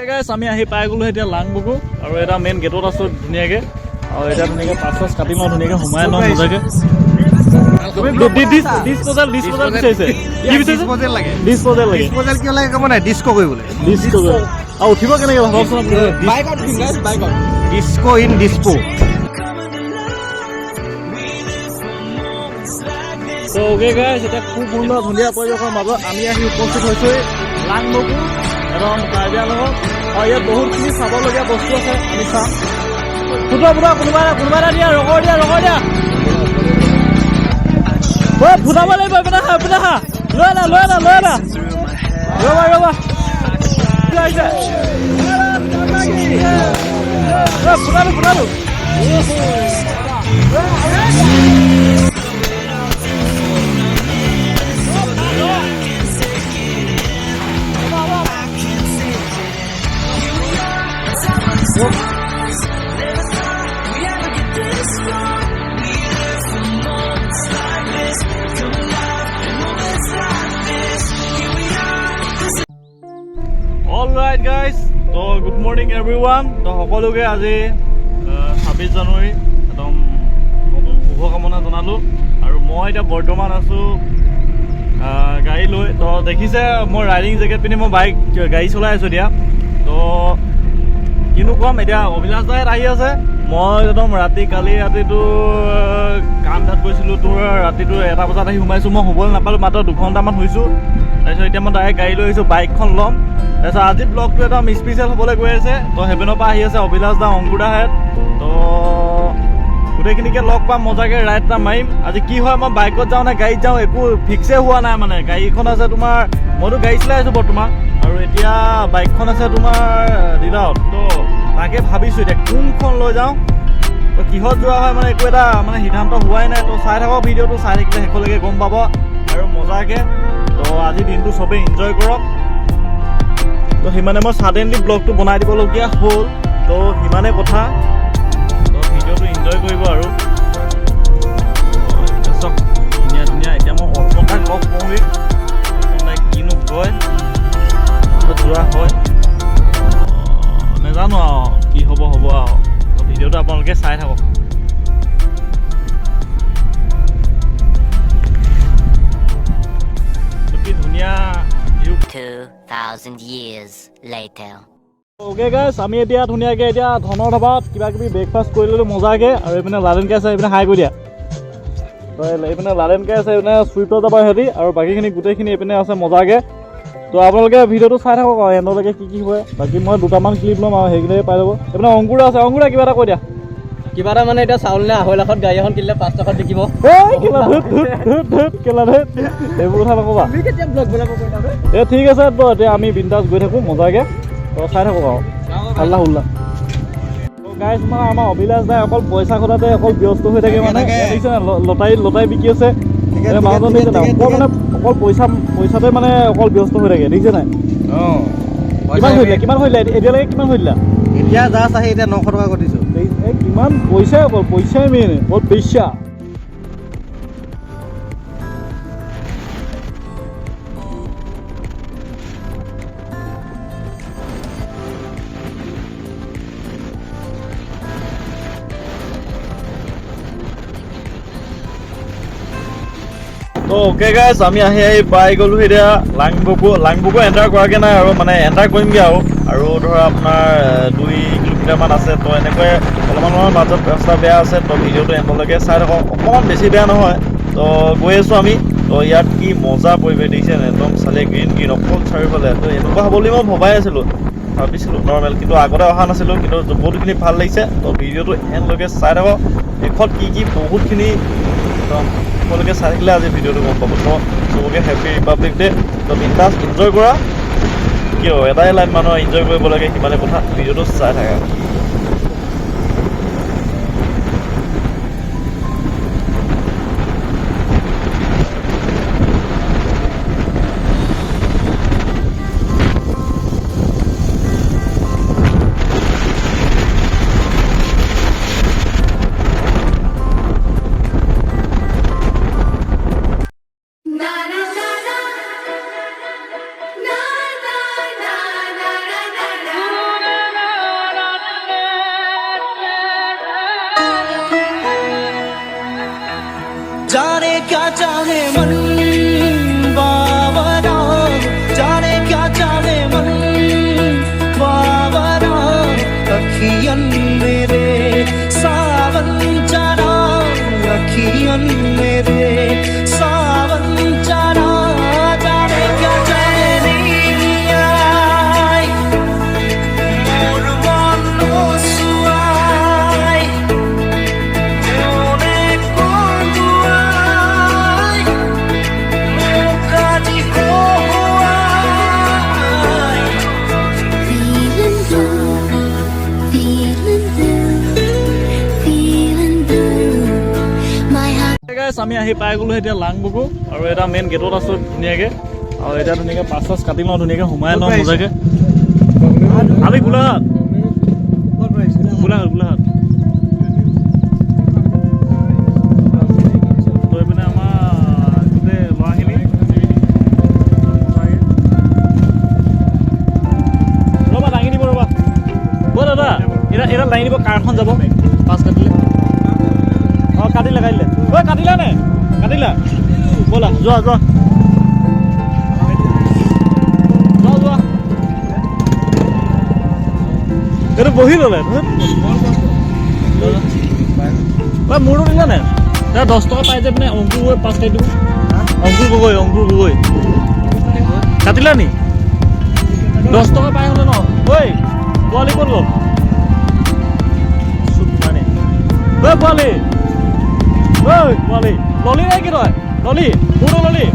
গাইছ আমি আহি পাই গ'লো এতিয়া লাংবুকু আৰু এটা মেইন গেটত আছো ধুনীয়াকৈ আৰু এতিয়া ধুনীয়াকৈ পাঁচ কাটি লওঁ ধুনীয়াকৈ সোমাই লওঁ মজাকৈ ডিছপ'জেল বিচাৰিছে কি বিচাৰিছে ডিছপ'জেল লাগে কিয় লাগে ক'ব নাই ডিস্কো কৰিবলৈ ডিস্কো আৰু উঠিব কেনেকৈ ভাবকচোন ডিস্কো ইন ডিস্পো তো অ'কে গাইছ এতিয়া খুব সুন্দৰ ধুনীয়া পৰিৱেশৰ মাজত আমি আহি উপস্থিত হৈছোঁ লাংবুকু একদম কাৰ্বি আংলঙত আৰু ইয়াত বহুতখিনি চাবলগীয়া বস্তু আছে আমি চাম ফুটা কোনোবা এটা দিয়া ৰগৰ দিয়া ফুটাব লাগিব এইপিনে হা লৈ আনা ৰ'বা ফুটালো অলৰাইট গাইজ তো গুড মৰ্ণিং এভৰিৱান তো সকলোকে আজি 26 জানুৱাৰী একদম নতুন শুভকামনা জনালোঁ আৰু মই এতিয়া বৰ্তমান আছোঁ গাড়ী লৈ তো দেখিছে মই ৰাইডিং জেকেট পিন্ধি মই গাড়ী চলাই আছোঁ এতিয়া তো কিনো ক'ম এতিয়া অভিলাষ দাই আহি আছে মই একদম কালি ৰাতিটো কাম তাত গৈছিলোঁ তোৰ ৰাতিটো 1টা বজাত আহি সোমাইছোঁ মই শুবলৈ নাপালোঁ মাত্ৰ 2 ঘণ্টামান শুইছোঁ তাৰপিছত এতিয়া মই ডাইৰেক্ট গাড়ী লৈ আহিছোঁ বাইকখন ল'ম তাৰপিছত আজি ব্লগটো একদম স্পেচিয়েল হ'বলৈ গৈ আছে তো হেভেনৰ পৰা আহি আছে অভিলাষ দা অংকুৰ দাহেঁত তো গোটেইখিনিকে লগ পাম মজাকৈ ৰাইড এটা মাৰিম আজি কি হয় মই বাইকত যাওঁ নে গাড়ীত যাওঁ একো ফিক্সে হোৱা নাই মানে গাড়ীখন আছে তোমাৰ মইতো গাড়ী চলাই আছোঁ বৰ্তমান আৰু এতিয়া বাইকখন আছে তোমাৰ ডিলাৰত তো তাকে ভাবিছোঁ এতিয়া কোনখন লৈ যাওঁ তো কিহত যোৱা হয় মানে একো এটা মানে সিদ্ধান্ত হোৱাই নাই তো চাই থাকক ভিডিঅ'টো চাই থাকিলে শেষলৈকে গম পাব আৰু মজাকৈ তো আজি দিনটো চবেই এনজয় কৰক তো সিমানে মই ছাডেনলি ব্লগটো বনাই দিবলগীয়া হ'ল তো সিমানে কথা তো ভিডিঅ'টো এনজয় কৰিব আৰু চব ধুনীয়া এতিয়া মই অৰ্পণদাক লগ কৰোঁগৈ অৰ্পণদাই কিনো কয় যোৱা হয় নাজানো আৰু কি হ'ব আৰু তো ভিডিঅ'টো আপোনালোকে চাই থাকক কি ধুনীয়া 2000 years later. অ'কে গাইছ আমি এতিয়া ধুনীয়াকৈ এতিয়া ধনৰ ধাবাত কিবাকিবি ব্ৰেকফাষ্ট কৰি ল'লোঁ মজাকৈ আৰু এইপিনে লাডেনকৈ আছে এইপিনে হাই কৰি দিয়া তো এইপিনে লাডেনকৈ আছে এইপিনে চুইফ্টত যাব সিহঁতি আৰু বাকীখিনি গোটেইখিনি এইপিনে আছে মজাকৈ তো আপোনালোকে ভিডিঅ'টো চাই থাকক আৰু এণ্ডলৈকে কি হয় বাকী মই 2টামান ক্লিপ ল'ম আৰু সেইখিনিয়ে পাই যাব এইপিনে অংকুৰ আছে অংকুৰে কিবা এটা কৈ দিয়া কিবা এটা মানে এতিয়া চাউল নে 2.5 লাখত গাড়ী এখন কিনিলে 5 টকাত বিকিব এইবোৰ কথা নক'বা ঠিক আছে এতিয়া আমি বিন্দাছ গৈ থাকোঁ মজাকৈ তো চাই থাকক আৰু আল্লাহ গাইছ মানে আমাৰ অভিলাষ দাই অকল পইচা ঘটাতে অকল ব্যস্ত হৈ থাকে মানে দেখিছে লটাৰী বিকি আছে মানুহজন দেখিছে নাই অকল মানে অকল পইচাতে মানে অকল ব্যস্ত হৈ থাকে দেখিছে নাই কিমান কৰিলে এতিয়ালৈকে কিমান কৰিলা এতিয়া জাষ্ট আহি এতিয়া 900 টকা ঘটিছোঁ কিমান পইচাই অকল পইচাই মেইন বহুত পইচা তো অ'কে গাইছ আমি আহি পাই গ'লোঁ এতিয়া লাংবুকু এণ্টাৰ কৰাকৈ নাই আৰু মানে এণ্টাৰ কৰিমগৈ আৰু ধৰা আপোনাৰ 2 কিলোমিটাৰমান আছে তো এনেকৈ অলপমানৰ মাজত ৰাস্তা বেয়া আছে তো ভিডিঅ'টো এণ্ডলৈকে চাই থাকক অকণমান বেছি বেয়া নহয় তো গৈ আছোঁ আমি তো ইয়াত কি মজা পৰিৱেশ দেখিছে একদম চালে গ্ৰীণ অকল চাৰিওফালে তো এনেকুৱা হ'ব বুলি মই ভবাই আছিলোঁ ভাবিছিলোঁ নৰ্মেল কিন্তু আগতে অহা নাছিলোঁ কিন্তু বহুতখিনি ভাল লাগিছে তো ভিডিঅ'টো এণ্ডলৈকে চাই থাকক শেষত কি বহুতখিনি একদম সকলোকে চাই থাকিলে আজি ভিডিঅ'টো গম পাব তো চবকে হেপী ৰিপাব্লিক ডে তো বিন্দাছ এনজয় কৰা কিয় এটাই লাইফ মানুহ এনজয় কৰিব লাগে সিমানে কথা ভিডিঅ'টো চাই থাকা গাইছ আমি আহি পাই গ'লো এতিয়া লাংবুকু আৰু এটা মেইন গেটত আছোঁ ধুনীয়াকৈ আৰু এতিয়া ধুনীয়াকৈ পাছ চাছ কাটি লওঁ ধুনীয়াকৈ সোমাই লওঁ মজাকৈ আমি গোলাঘাট গোলাঘাট লৈ পিনে আমাৰ গোটেই ল'ৰাখিনি ৰ'বা দাঙি দিব ৰ'বা ব'ল দাদা এটা দাঙি দিব কাৰখন যাব পাছ কাটিলে অঁ কাটিলে ঐ কাটিলা নে কাটিলা ব'লা যোৱা এইটো বহি ল'লে মোৰটো দিলা নে তাৰ 10 টকা পাই যে পিনে অংকুৰ গগৈ পাছ কাটি দিব অংকুৰ গগৈ কাটিলা নি 10 টকা পাই হ'লে ন ঐ পোৱালি ক'ত গ'ল পোৱালি ললি নাই কি তই ললি মোৰটো ললি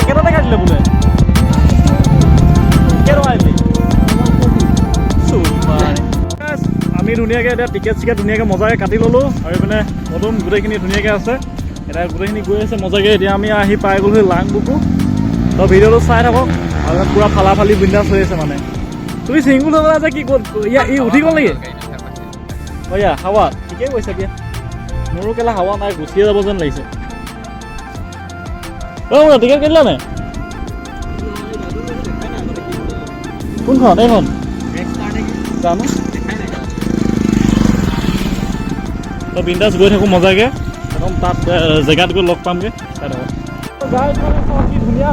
কেইটাতে কাটিলে বোলে কেইটকা আহিলি আমি ধুনীয়াকৈ এতিয়া টিকেট চিকেট ধুনীয়াকৈ মজাকৈ কাটি ল'লোঁ আৰু মানে নতুন গোটেইখিনি ধুনীয়াকৈ আছে এতিয়া গোটেইখিনি গৈ আছে মজাকৈ এতিয়া আমি আহি পাই গ'লোঁ লাংবুকু তো ভিডিঅ'টো চাই থাকক আৰু পূৰা ফালাফালি বিন্দাছ হৈ আছে মানে তুমি চিংগুল হৈ গ'লা যে কি ক'ত ই উঠি গ'ল নেকি অয়া হাৱা ঠিকেই কৈছা দিয়া মোৰো কেলা হাৱা নাই গুচিয়ে যাব যেন লাগিছে মোৰ টিকেট কাটিলা নাই কোনখন এইখন জানো তো বিন্দাছ গৈ থাকোঁ মজাকৈ একদম তাত জেগাত গৈ লগ পামগৈ চাই থাকক কি ধুনীয়া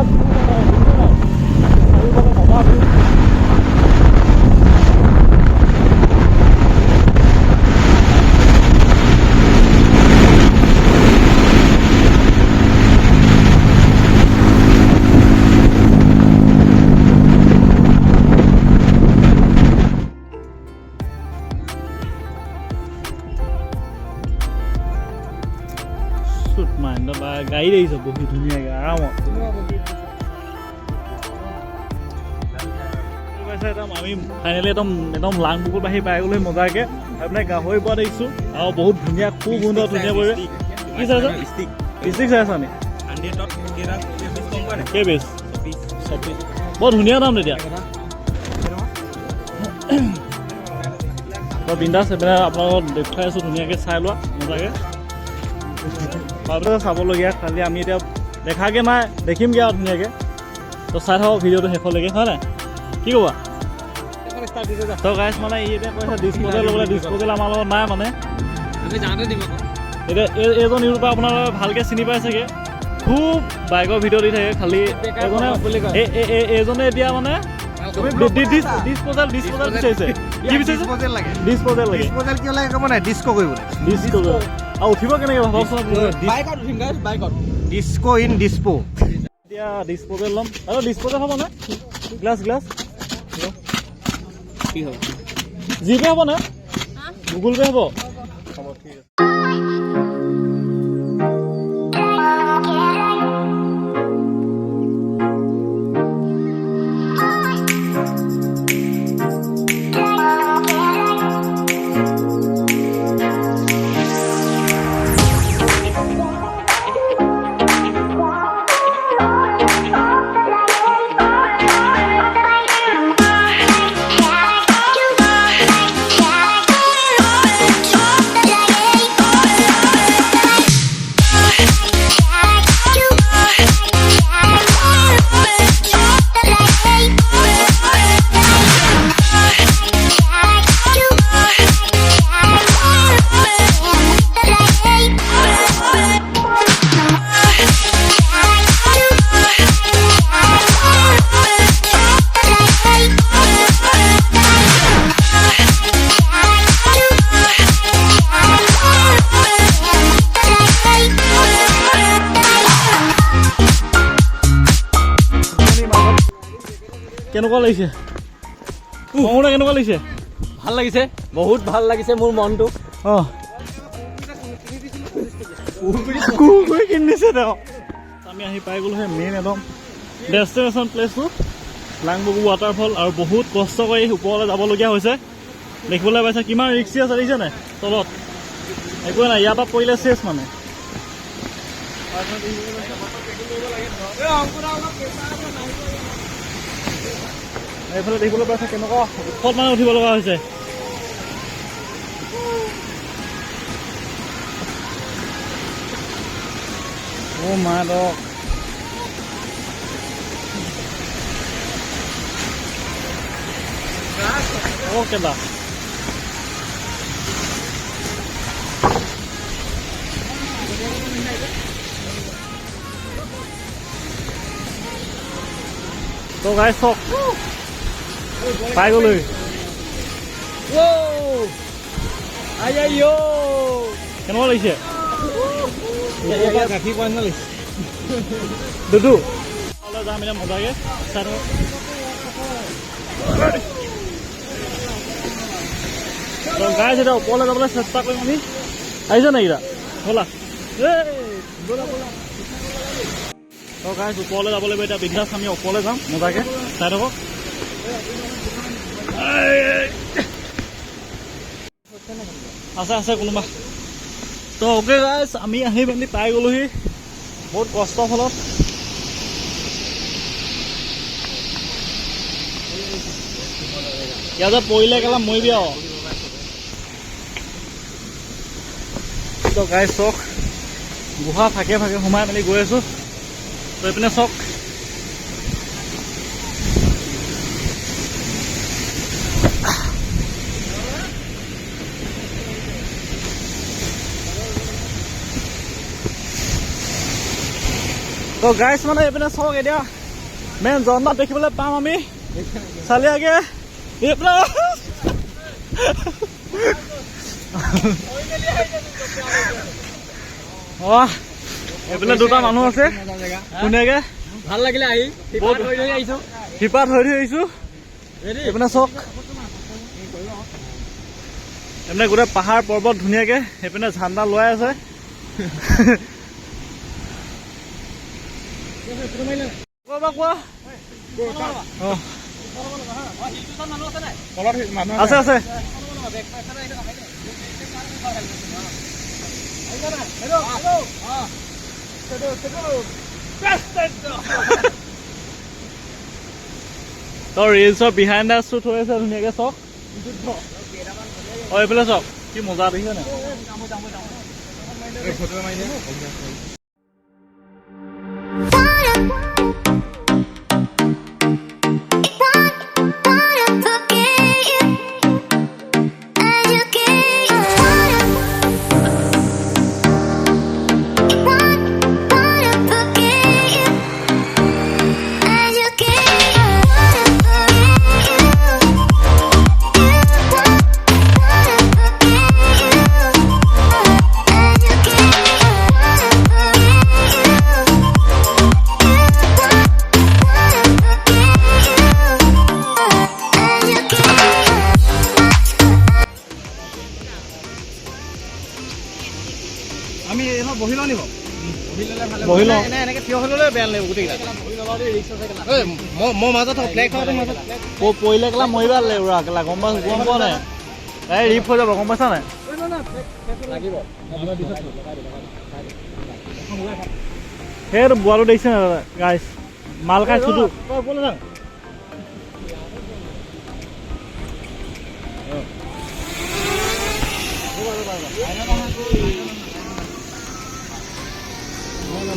গাড়ী দেখিছে বহুত ধুনীয়াকৈ আৰামত আমি ফাইনেলি একদম লাংবুকুত আহি পাই গ'লো মজাকৈ আপোনাৰ গাহৰি পোৱা দেখিছোঁ আৰু বহুত ধুনীয়া খুব সুন্দৰ ধুনীয়া পৰিৱেশ কি চাইছা ষ্টিক চাই আছা নি কেই বৰ ধুনীয়া দাম তেতিয়া বিন্দাছ এইপিনে আপোনালোকক দেখুৱাই আছোঁ ধুনীয়াকৈ চাই লোৱা মজাকৈ চাবলগীয়া খালি আমি এতিয়া দেখাকৈ নাই দেখিমগৈ আৰু ধুনীয়াকৈ তো চাই থাকক ভিডিঅ'টো শেষলৈকে হয় নাই কি ক'বা তো গাইছ মানে ই এতিয়া কৈছে ডিছপ'জেল ল'বলৈ ডিছপ'জেল আমাৰ লগত নাই মানে এতিয়া এইজন ইউটিউবাৰ আপোনালোকে ভালকৈ চিনি পাই চাগে খুব বাইকৰ ভিডিঅ' দি থাকে খালি এইজনে এতিয়া মানে ডিছপ'জেল বিচাৰিছে কি বিচাৰিছে ডিছপ'জেল লাগে কিয় লাগে ক'ব নাই ডিস্কো কৰিবলৈ আৰু উঠিব কেনেকৈ ভাবকচোন ডিস্কো ইন ডিস্পো এতিয়া ডিছপ'জেল ল'ম আৰু ডিছপ'জেল হ'ব নে গ্লাছ কি হ'ব জিপে হ'ব নে গুগল পে' হ'ব ঠিক আছে কেনেকুৱা লাগিছে কেনেকুৱা লাগিছে ভাল লাগিছে বহুত ভাল লাগিছে মোৰ মনটো অঁ কিনিছে তেওঁ আমি আহি পাই গ'লো সেই মেইন একদম ডেষ্টিনেশ্যন প্লেচটো লাংবুকু ৱাটাৰফল আৰু বহুত কষ্ট কৰি ওপৰলৈ যাবলগীয়া হৈছে দেখিবলৈ পাইছে কিমান ৰিক্সি আছে দেখিছে নাই তলত একো নাই ইয়াৰ পৰা পৰিলে চেছ মানে এইফালে দেখিবলৈ পাইছে কেনেকুৱা ওপৰত মানে উঠিব লগা হৈছে অ' মা দক অ' কেলা তো গাইছ চক পাই গ'লৈ কেনেকুৱা লাগিছে গাখীৰ পোৱা নিচিনা লাগিছে দুদু যাম এতিয়া মজাকে চাই থাকক গাইছ এতিয়া ওপৰলৈ যাবলৈ চেষ্টা কৰিম আমি আহিছে নেকি এতিয়া ব'লা তো গাইছ ওপৰলৈ যাব লাগিব এতিয়া বিন্দাছ আমি ওপৰলৈ যাম মজাকে চাই থাকক আছে আছে কোনোবা তো অ'কে গাইছ আমি আহি মেলি পাই গ'লোহি বহুত কষ্টৰ ফলত ইয়াতে পৰিলে কেলা মৰিবি আৰু তো গাইছ চক গুহা ফাঁকে ফাঁকে সোমাই মেলি গৈ আছোঁ তো এইপিনে চক তো গাইছ মানে এইপিনে চাওক এতিয়া মেইন জন্মত দেখিবলৈ পাম আমি চালি আগে এইপিনে এইপিনে দুটা মানুহ আছে ধুনীয়াকে ভাল লাগিলে আহি আহিছো শিপাত হৈ আহিছো এইপিনে চাওক এইপিনে গোটেই পাহাৰ পৰ্বত ধুনীয়াকে সেইপিনে ঝাণ্ডা লোৱাই আছে কোৱা আছে আছে তো ৰিলছৰ বিহাইণ্ড দ্য শ্বুট হৈ আছে ধুনীয়াকে চাওক অঁ এইফালে চাওক কি মজা দেখিছে নাই আমি এইখন বহি লওঁ নি বাৰু বহি লওঁ এনেকৈ থিয় হৈ ল'লে বেয়া লাগিব গোটেইকেইটা মই মাজত হওঁ ফ্লেগ খাওঁতে মাজত পৰিলে কেলা মৰিবা লাগিব কেলা গম পোৱা নাই এই ৰিপ হৈ যাব গম পাইছা নাই সেইটো বোৱাটো দেখিছে নাই দাদা গাইছ মাল খাই চুটো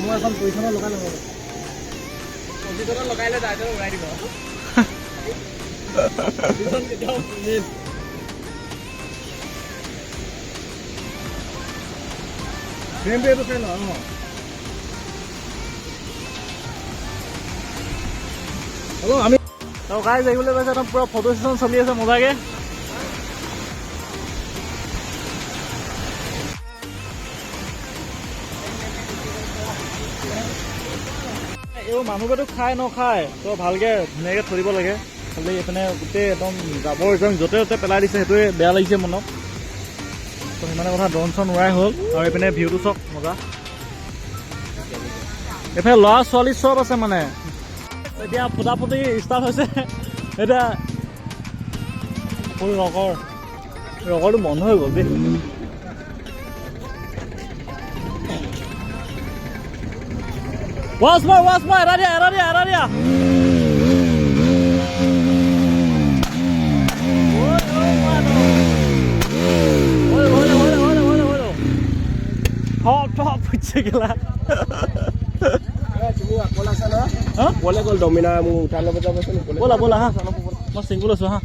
মই এখন পইচানো লগাই ল'ব লগাইলে দাইটো উৰাই দিব এইটো চাই লওঁ হ'ব আমি গাইছ আহিবলৈ কৈছে একদম পুৰা ফটো ছেশ্যন চলি আছে মজাকে এইবোৰ মানুহবোৰেতো খাই নখায় তো ভালকৈ ধুনীয়াকৈ থৈ দিব লাগে খালি এইপিনে গোটেই একদম জাবৰ একদম য'তে ত'তে পেলাই দিছে সেইটোৱে বেয়া লাগিছে মনত তো সিমানে কথা ড্ৰ'ন চন উৰাই হ'ল আৰু এইপিনে ভিউটো চাওক মজা এইফালে ল'ৰা ছোৱালী চব আছে মানে এতিয়া ফুটা ফুটি ষ্টাৰ্ট হৈছে এতিয়া ৰগৰটো বন্ধ হৈ গ'ল দেই Once more, এৰা দিয়া। Top ফুটছে গেলা। তুমি অকল আছা ন? বলে গ'ল ডমিনাৰ মোক উঠাই ল'ব যাবচোন। ব'লা হা মই চিংগুল আছো হা।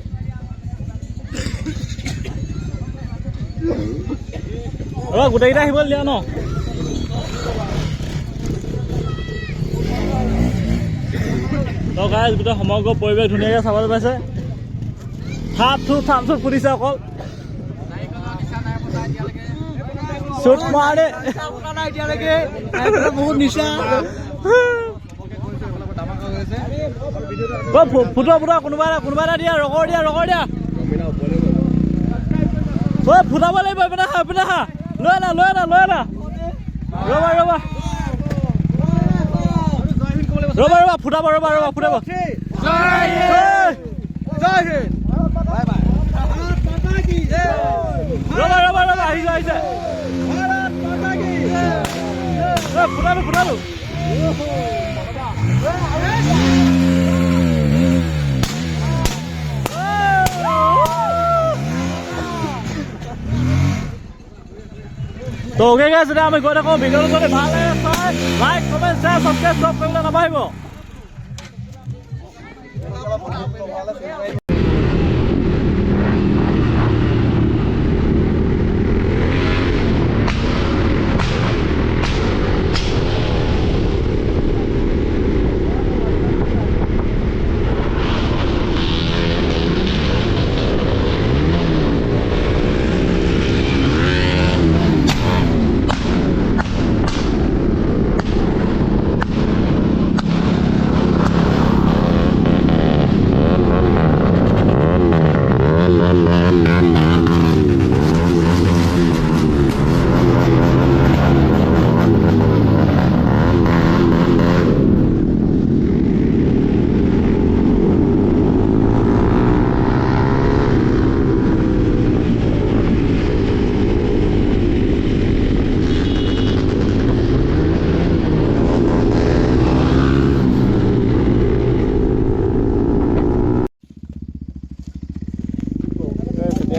গোটেইকেইটা আহিবলৈ দিয়া ন? তো গাইজ গোটেই সমগ্ৰ পৰিৱেশ ধুনীয়াকৈ চাবলৈ পাইছে। থাপ থুপ ফুটিছে অকল। চুট মাৰে বহুত নিচা ফুটা কোনোবা এটা দিয়া ৰগৰ দিয়া ফুটাব লাগিব এইপিনে হা লৈ আনা ৰবা ফুটাব ৰবা আহিছে ফুটালো তো ওকে গাইজ এতিয়া আমি গৈ থাকোঁ ভিডিঅ'টো যদি ভাল লাগে লাইক কমেণ্ট শ্বেয়াৰ ছাবস্ক্ৰাইব চব কৰিবলৈ নাপাহৰিব।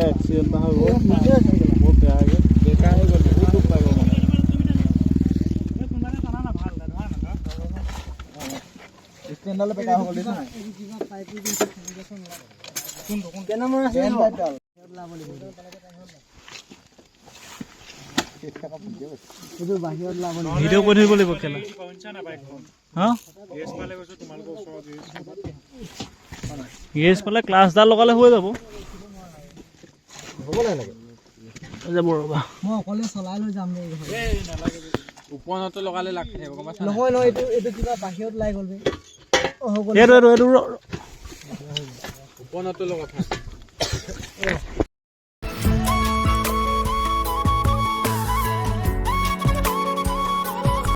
এক্সিডেণ্ট এটা হৈ গ'ল বহুত বেয়াকৈ বেকাৰ হৈ গ'ল বহুত দুখ পাব মানে ষ্টেণ্ডালে বেকাৰ হৈ গ'ল দেখিছ নাই ভিডিঅ' কৰি থাকিব লাগিব কেলা গেছ পালে ক্লাছডাল লগালে হৈ যাব ৰবা মই অকলে চলাই লৈ যাম ওপৰতো লগালে লাগ থাকিব গম পাইছা নহয় এইটো কিবা বাহিৰত লাই গ'ল এইটো ওপৰতো লগা